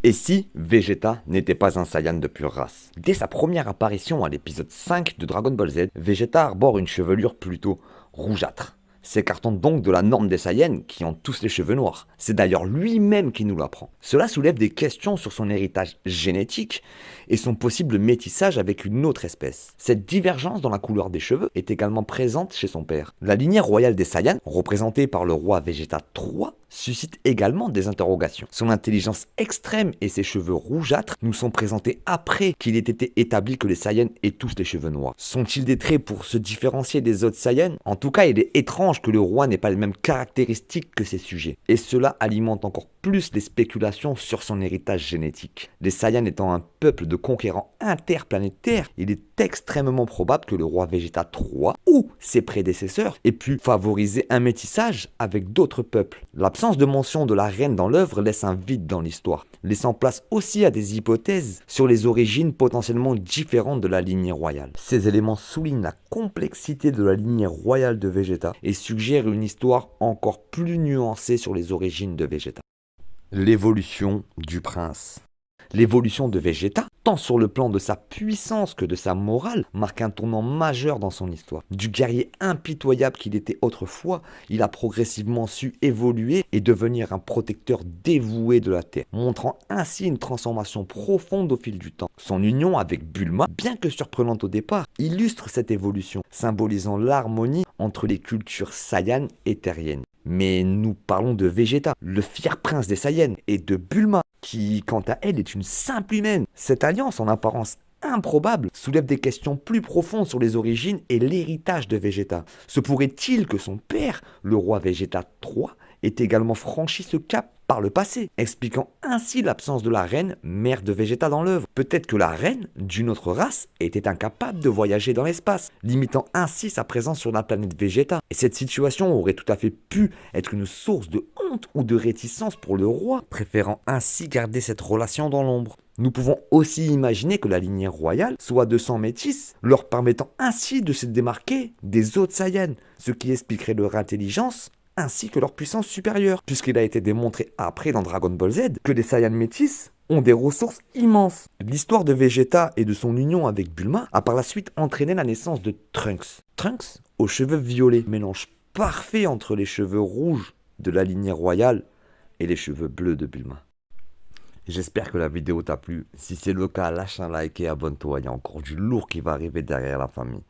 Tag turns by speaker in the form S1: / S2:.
S1: Et si Vegeta n'était pas un Saiyan de pure race? Dès sa première apparition à l'épisode 5 de Dragon Ball Z, Vegeta arbore une chevelure plutôt rougeâtre, s'écartant donc de la norme des Saiyans qui ont tous les cheveux noirs. C'est d'ailleurs lui-même qui nous l'apprend. Cela soulève des questions sur son héritage génétique et son possible métissage avec une autre espèce. Cette divergence dans la couleur des cheveux est également présente chez son père. La lignée royale des Saiyans, représentée par le roi Vegeta III, suscite également des interrogations. Son intelligence extrême et ses cheveux rougeâtres nous sont présentés après qu'il ait été établi que les Saiyans aient tous les cheveux noirs. Sont-ils des traits pour se différencier des autres Saiyans? En tout cas, il est étrange que le roi n'ait pas les mêmes caractéristiques que ses sujets. Et cela alimente encore plus les spéculations sur son héritage génétique. Les Saiyans étant un peuple de conquérants interplanétaires, il est extrêmement probable que le roi Vegeta III ou ses prédécesseurs aient pu favoriser un métissage avec d'autres peuples. L'absence de mention de la reine dans l'œuvre laisse un vide dans l'histoire, laissant place aussi à des hypothèses sur les origines potentiellement différentes de la lignée royale. Ces éléments soulignent la complexité de la lignée royale de Vegeta et suggèrent une histoire encore plus nuancée sur les origines de Vegeta. L'évolution du prince. L'évolution de Vegeta, tant sur le plan de sa puissance que de sa morale, marque un tournant majeur dans son histoire. Du guerrier impitoyable qu'il était autrefois, il a progressivement su évoluer et devenir un protecteur dévoué de la Terre, montrant ainsi une transformation profonde au fil du temps. Son union avec Bulma, bien que surprenante au départ, illustre cette évolution, symbolisant l'harmonie entre les cultures Saiyan et terriennes. Mais nous parlons de Vegeta, le fier prince des Saiyans, et de Bulma, qui, quant à elle, est une simple humaine. Cette alliance, en apparence improbable, soulève des questions plus profondes sur les origines et l'héritage de Vegeta. Se pourrait-il que son père, le roi Vegeta III, ait également franchi ce cap par le passé, expliquant ainsi l'absence de la reine, mère de Vegeta dans l'œuvre? Peut-être que la reine, d'une autre race, était incapable de voyager dans l'espace, limitant ainsi sa présence sur la planète Vegeta. Et cette situation aurait tout à fait pu être une source de honte ou de réticence pour le roi, préférant ainsi garder cette relation dans l'ombre. Nous pouvons aussi imaginer que la lignée royale soit de sang métis, leur permettant ainsi de se démarquer des autres Saiyans, ce qui expliquerait leur intelligence ainsi que leur puissance supérieure, puisqu'il a été démontré après dans Dragon Ball Z que les Saiyans métis ont des ressources immenses. L'histoire de Vegeta et de son union avec Bulma a par la suite entraîné la naissance de Trunks. Trunks, aux cheveux violets, mélange parfait entre les cheveux rouges de la lignée royale et les cheveux bleus de Bulma. J'espère que la vidéo t'a plu. Si c'est le cas, lâche un like et abonne-toi. Il y a encore du lourd qui va arriver derrière la famille.